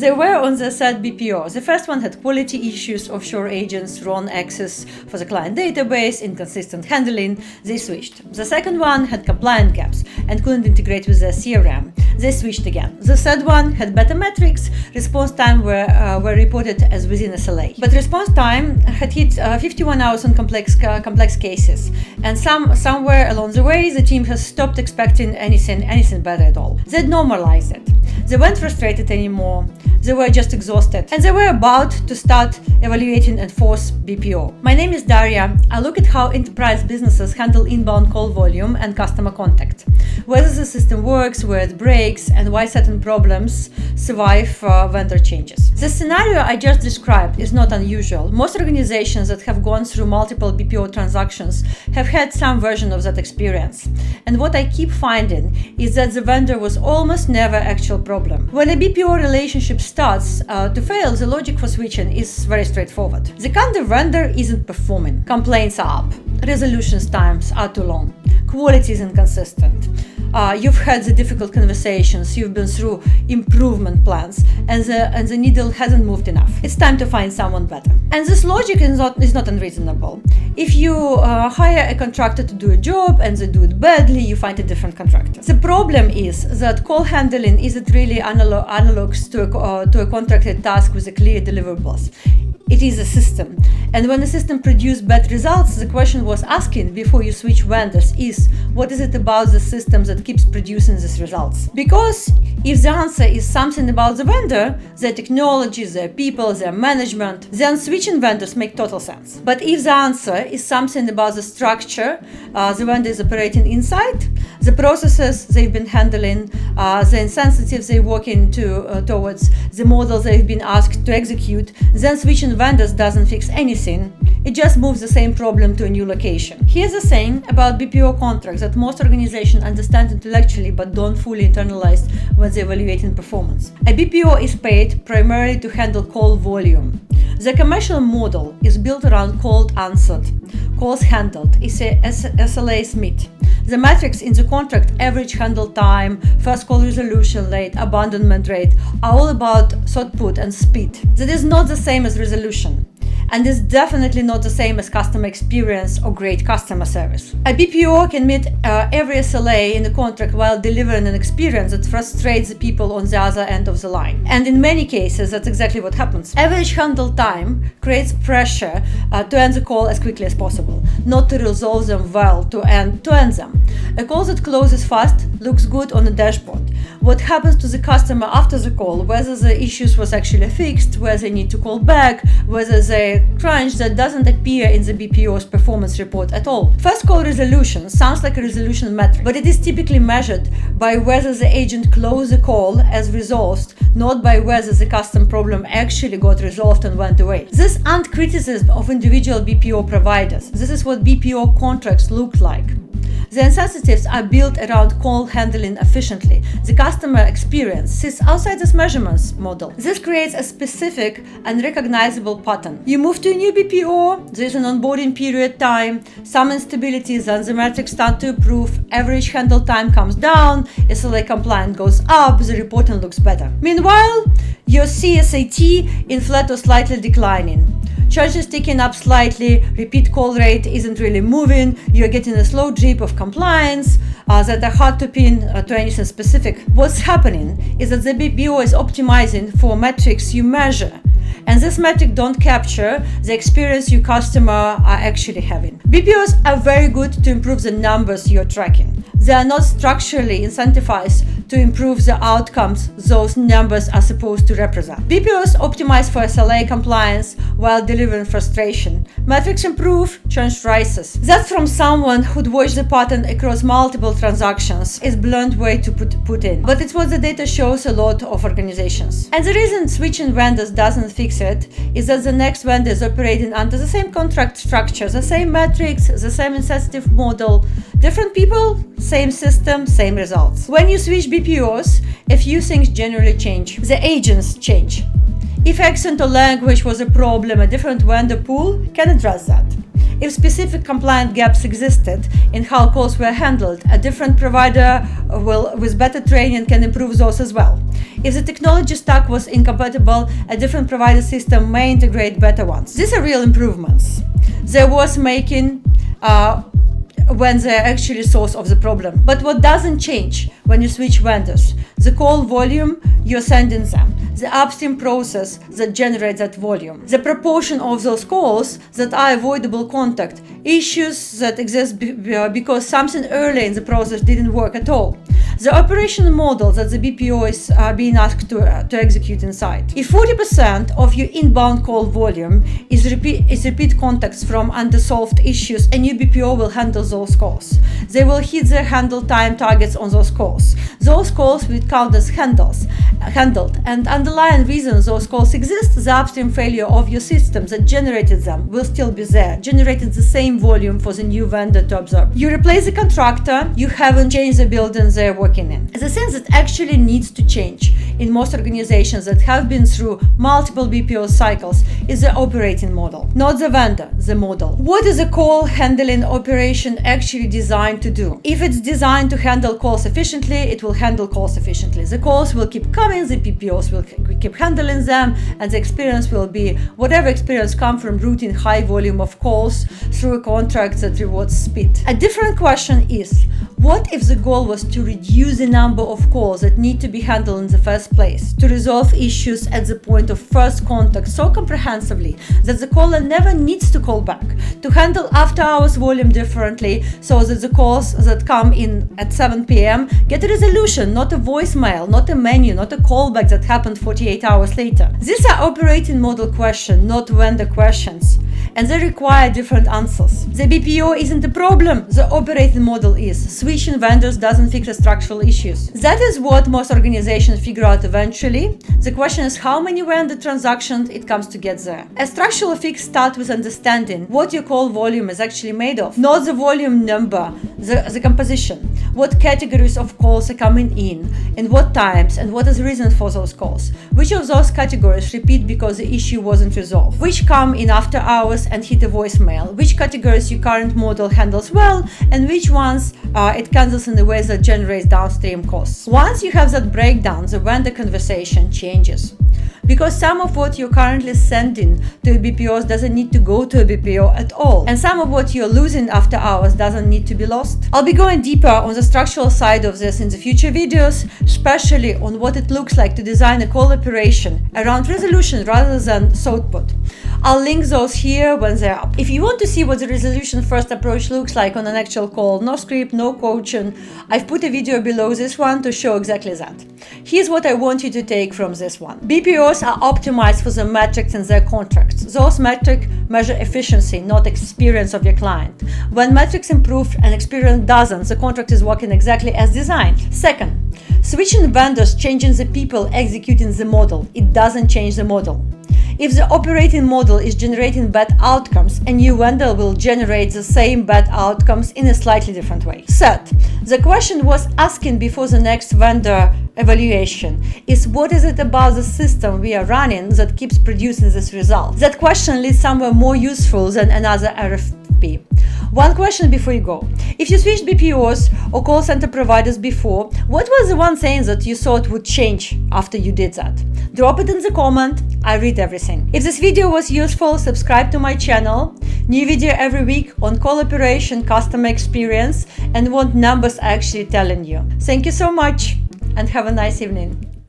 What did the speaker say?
They were on the said BPO. The first one had quality issues, offshore agents, wrong access for the client database, inconsistent handling. They switched. The second one had compliance gaps and couldn't integrate with their CRM. They switched again. The third one had better metrics. Response time were reported as within SLA. But response time had hit 51 hours on complex cases. And somewhere along the way, the team has stopped expecting anything better at all. They normalized it. They weren't frustrated anymore. They were just exhausted. And they were about to start evaluating and force BPO. My name is Daria. I look at how enterprise businesses handle inbound call volume and customer contact, whether the system works, where it breaks, and why certain problems survive vendor changes. The scenario I just described is not unusual. Most organizations that have gone through multiple BPO transactions have had some version of that experience. And what I keep finding is that the vendor was almost never actual problem. When a BPO relationship starts to fail, the logic for switching is very straightforward. The kind of vendor isn't performing. Complaints are up. Resolution times are too long. Quality is inconsistent. You've had the difficult conversations, you've been through improvement plans, and the needle hasn't moved enough. It's time to find someone better. And this logic is not unreasonable. If you hire a contractor to do a job and they do it badly, you find a different contractor. The problem is that call handling isn't really analogs to a contracted task with a clear deliverables. It is a system. And when the system produced bad results, the question was asking before you switch vendors is, what is it about the system that keeps producing these results? Because if the answer is something about the vendor, their technology, their people, their management, then switching vendors make total sense. But if the answer is something about the structure the vendor is operating inside, the processes they've been handling, the incentives they're working towards, the models they've been asked to execute, then switching vendors doesn't fix anything. It just moves the same problem to a new location. Here's the thing about BPO contracts that most organizations understand intellectually but don't fully internalize when they're evaluating performance. A BPO is paid primarily to handle call volume. The commercial model is built around calls answered, calls handled, SLAs met. The metrics in the contract, average handle time, first call resolution rate, abandonment rate, are all about throughput and speed. That is not the same as resolution, and is definitely not the same as customer experience or great customer service. A BPO can meet every SLA in the contract while delivering an experience that frustrates the people on the other end of the line. And in many cases, that's exactly what happens. Average handle time creates pressure to end the call as quickly as possible, not to resolve them well, to end them. A call that closes fast looks good on the dashboard. What happens to the customer after the call, whether the issues was actually fixed, whether they need to call back, whether they crunch, that doesn't appear in the BPO's performance report at all. First call resolution sounds like a resolution metric, but it is typically measured by whether the agent closed the call as resolved, not by whether the custom problem actually got resolved and went away. This isn't criticism of individual BPO providers. This is what BPO contracts look like. The incentives are built around call handling efficiently. The customer experience sits outside this measurements model. This creates a specific and recognizable pattern. You move to a new BPO, there's an onboarding period time, some instabilities, and the metrics start to improve, average handle time comes down, SLA compliance goes up, the reporting looks better. Meanwhile, your CSAT in flat or slightly declining. Charges ticking up slightly, repeat call rate isn't really moving, you're getting a slow drip of compliance that are hard to pin to anything specific. What's happening is that the BPO is optimizing for metrics you measure, and this metric don't capture the experience your customer are actually having. BPOs are very good to improve the numbers you're tracking. They are not structurally incentivized to improve the outcomes those numbers are supposed to represent. BPOs optimize for SLA compliance while delivering frustration. Metrics improve, churn rises. That's from someone who'd watched the pattern across multiple transactions. It's blunt way to put in, but it's what the data shows a lot of organizations. And the reason switching vendors doesn't fix it is that the next vendor is operating under the same contract structure, the same metrics, the same incentive model, different people, same system, same results. When you switch BPOs, a few things generally change. The agents change. If accent or language was a problem, a different vendor pool can address that. If specific compliant gaps existed in how calls were handled, a different provider with better training can improve those as well. If the technology stack was incompatible, a different provider system may integrate better ones. These are real improvements. They was making when they're actually source of the problem. But what doesn't change when you switch vendors? The call volume you're sending them, the upstream process that generates that volume, the proportion of those calls that are avoidable contact, issues that exist because something earlier in the process didn't work at all, the operational model that the BPO is being asked to execute inside. If 40% of your inbound call volume is repeat contacts from unresolved issues, a new BPO will handle those calls. They will hit their handle time targets on those calls. Those calls will count as handled, and underlying reasons those calls exist, the upstream failure of your system that generated them will still be there, generated the same volume for the new vendor to absorb. You replace the contractor, you haven't changed the building they're working in. The thing that actually needs to change in most organizations that have been through multiple BPO cycles is the operating model, not the vendor, the model. What is a call handling operation actually designed to do? If it's designed to handle calls efficiently, it will handle calls efficiently. The calls will keep coming, the BPOs will keep handling them, and the experience will be whatever experience comes from routing high volume of calls through a contract that rewards speed. A different question is, what if the goal was to reduce the number of calls that need to be handled in the first place, to resolve issues at the point of first contact so comprehensively that the caller never needs to call back, to handle after hours volume differently so that the calls that come in at 7 p.m. get a resolution, not a voicemail, not a menu, not a callback that happened 48 hours later. These are operating model questions, not vendor questions, and they require different answers. The BPO isn't the problem, the operating model is. Switching vendors doesn't fix the structural issues. That is what most organizations figure out eventually. The question is how many vendor transactions it comes to get there. A structural fix starts with understanding what your call volume is actually made of, not the volume number, the composition, what categories of calls are coming in, and what times, and what is the reason for those calls. Which of those categories repeat because the issue wasn't resolved, which come in after hours and hit a voicemail, which categories your current model handles well, and which ones it cancels in a way that generates downstream costs. Once you have that breakdown, the vendor conversation changes. Because some of what you're currently sending to a BPOs doesn't need to go to a BPO at all. And some of what you're losing after hours doesn't need to be lost. I'll be going deeper on the structural side of this in the future videos, especially on what it looks like to design a call operation around resolution rather than throughput. I'll link those here when they're up. If you want to see what the resolution first approach looks like on an actual call, no script, no coaching, I've put a video below this one to show exactly that. Here's what I want you to take from this one. BPOs are optimized for the metrics in their contracts. Those metrics measure efficiency, not experience of your client. When metrics improve and experience doesn't, the contract is working exactly as designed. Second, switching vendors changing the people executing the model. It doesn't change the model. If the operating model is generating bad outcomes, a new vendor will generate the same bad outcomes in a slightly different way. Third, the question was asking before the next vendor evaluation is what is it about the system we are running that keeps producing this result? That question leads somewhere more useful than another RFP. One question before you go. If you switched BPOs or call center providers before, what was the one thing that you thought would change after you did that? Drop it in the comment. I read everything. If this video was useful, subscribe to my channel. New video every week on call operation, customer experience, and what numbers are actually telling you. Thank you so much and have a nice evening.